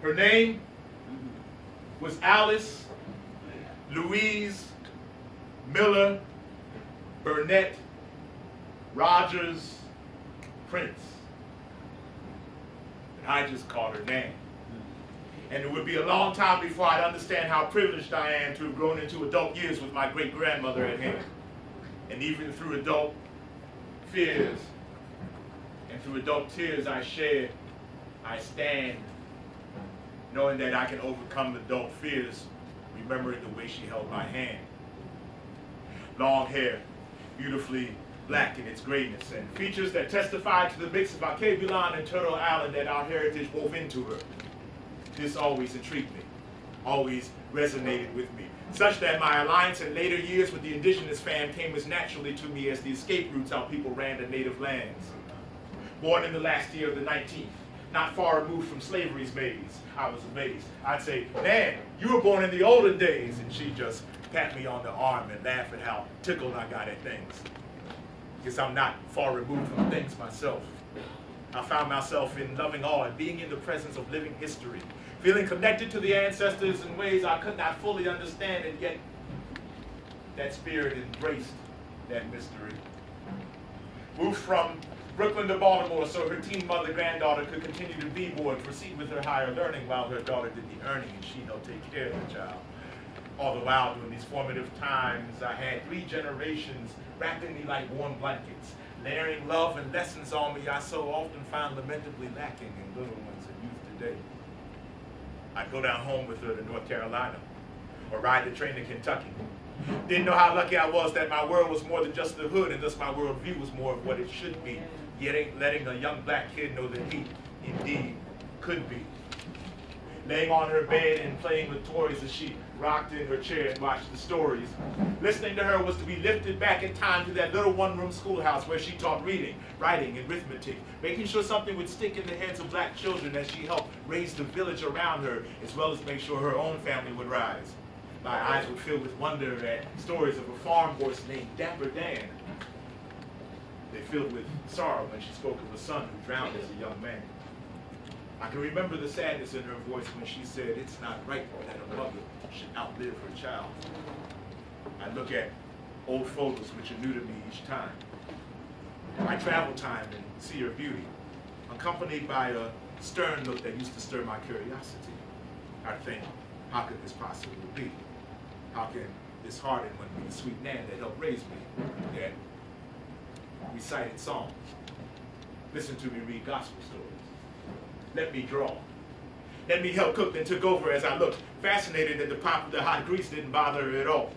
Her name was Alice Louise Miller Burnett Rogers Prince. And I just called her name. And it would be a long time before I'd understand how privileged I am to have grown into adult years with my great-grandmother at hand. And even through adult fears and through adult tears I shed, I stand knowing that I can overcome adult fears, remembering the way she held my hand. Long hair, beautifully black in its grayness, and features that testify to the mix of Akebulon and Turtle Island that our heritage wove into her. This always intrigued me, always resonated with me, such that my alliance in later years with the indigenous fam came as naturally to me as the escape routes our people ran to native lands. Born in the last year of the 19th, not far removed from slavery's maze, I was amazed. I'd say, "Man, you were born in the olden days," and she'd just pat me on the arm and laugh at how tickled I got at things. Because I'm not far removed from things myself. I found myself in loving awe and being in the presence of living history, feeling connected to the ancestors in ways I could not fully understand, and yet that spirit embraced that mystery. Moved from Brooklyn to Baltimore so her teen mother-granddaughter could continue to be born, proceed with her higher learning while her daughter did the earning and she helped take care of the child. All the while during these formative times, I had 3 generations wrapping me like warm blankets, layering love and lessons on me I so often found lamentably lacking in little ones of youth today. I'd go down home with her to North Carolina or ride the train to Kentucky. Didn't know how lucky I was that my world was more than just the hood, and thus my worldview was more of what it should be, yet ain't letting a young black kid know that he indeed could be. Laying on her bed and playing with toys as she rocked in her chair and watched the stories. Listening to her was to be lifted back in time to that little one-room schoolhouse where she taught reading, writing, and arithmetic, making sure something would stick in the heads of black children as she helped raise the village around her, as well as make sure her own family would rise. My eyes would fill with wonder at stories of a farm horse named Dapper Dan. They filled with sorrow when she spoke of a son who drowned as a young man. I can remember the sadness in her voice when she said, "It's not right that a mother should outlive her child." I look at old photos which are new to me each time. I travel time and see her beauty, accompanied by a stern look that used to stir my curiosity. I think, how could this possibly be? How can this hardened one be the sweet Nan that helped raise me, that recited songs, listen to me read gospel stories, let me draw, let me help cook, then took over as I looked, fascinated that the pop of the hot grease didn't bother her at all.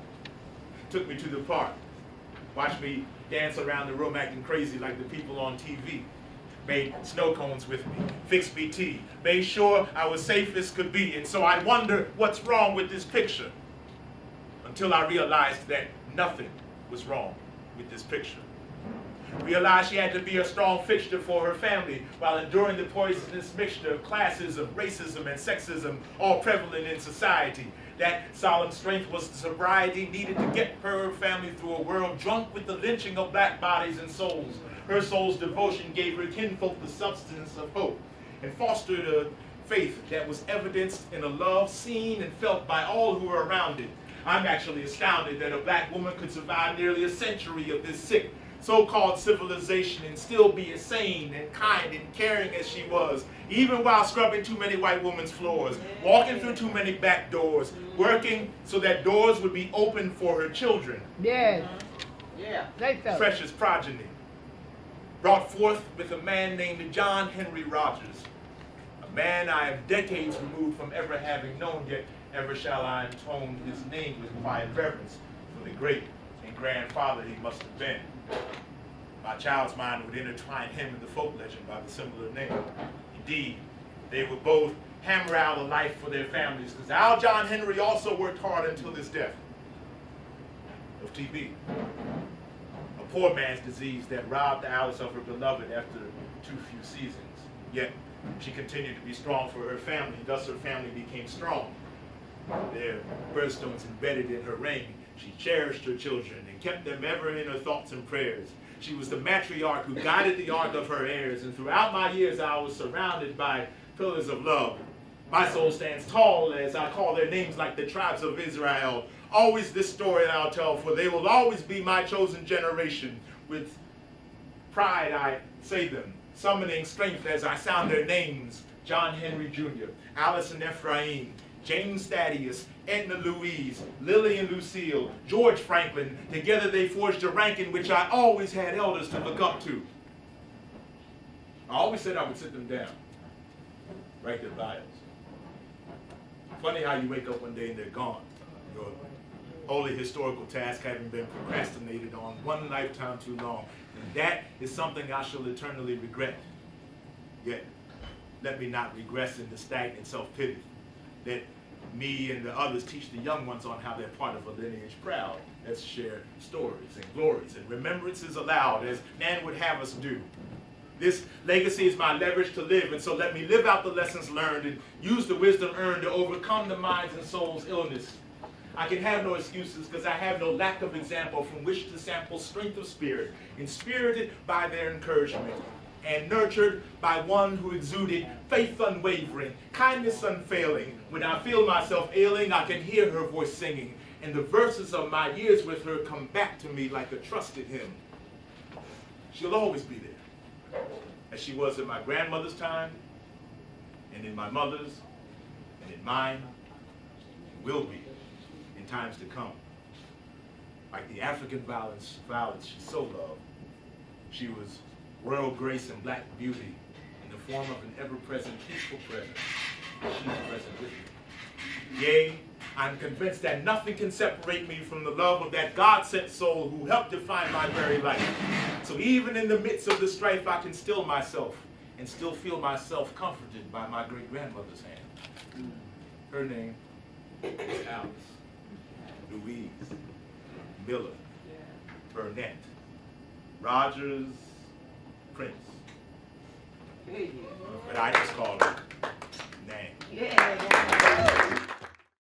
Took me to the park, watched me dance around the room acting crazy like the people on TV, made snow cones with me, fixed me tea, made sure I was safe as could be, and so I wonder what's wrong with this picture, until I realized that nothing was wrong with this picture. Realized she had to be a strong fixture for her family while enduring the poisonous mixture of classism, racism, and sexism all prevalent in society. That solemn strength was the sobriety needed to get her family through a world drunk with the lynching of black bodies and souls. Her soul's devotion gave her kinfolk the substance of hope and fostered a faith that was evidenced in a love seen and felt by all who were around it. I'm actually astounded that a black woman could survive nearly a century of this sick, so-called civilization and still be as sane and kind and caring as she was, even while scrubbing too many white women's floors, walking through too many back doors, working so that doors would be open for her children. Yes. Yeah. Precious progeny. Brought forth with a man named John Henry Rogers, a man I am decades removed from ever having known, yet ever shall I intone his name with quiet reverence for the great and grandfather he must have been. My child's mind would intertwine him and the folk legend by the similar name. Indeed, they would both hammer out a life for their families, because our John Henry also worked hard until his death of TB, a poor man's disease that robbed Alice of her beloved after too few seasons. Yet she continued to be strong for her family, thus her family became strong. Their birthstones embedded in her ring, she cherished her children and kept them ever in her thoughts and prayers. She was the matriarch who guided the ark of her heirs, and throughout my years I was surrounded by pillars of love, My soul stands tall as I call their names like the tribes of Israel. Always this story that I'll tell, for they will always be my chosen generation. With pride I say them, summoning strength as I sound their names. John Henry Jr., Allison Ephraim, James Thaddeus, Edna Louise, Lillian Lucille, George Franklin. Together they forged a rank in which I always had elders to look up to. I always said I would sit them down, write their bios. Funny how you wake up one day and they're gone. Your holy historical task having been procrastinated on one lifetime too long. And that is something I shall eternally regret. Yet, let me not regress into stagnant self-pity. Let me and the others teach the young ones on how they're part of a lineage proud. Let's share stories and glories and remembrances aloud as Nan would have us do. This legacy is my leverage to live, and so let me live out the lessons learned and use the wisdom earned to overcome the mind's and soul's illness. I can have no excuses because I have no lack of example from which to sample strength of spirit, inspirited by their encouragement, and nurtured by one who exuded faith unwavering, kindness unfailing. When I feel myself ailing, I can hear her voice singing, and the verses of my years with her come back to me like a trusted hymn. She'll always be there, as she was in my grandmother's time, and in my mother's, and in mine, and will be in times to come. Like the African violets she so loved, she was royal grace and black beauty in the form of an ever-present peaceful presence. She's present with me. Yea, I'm convinced that nothing can separate me from the love of that God-sent soul who helped define my very life. So even in the midst of the strife, I can still myself and still feel myself comforted by my great-grandmother's hand. Her name is Alice, Louise, Miller, Burnett, Rogers, Prince. But I just call her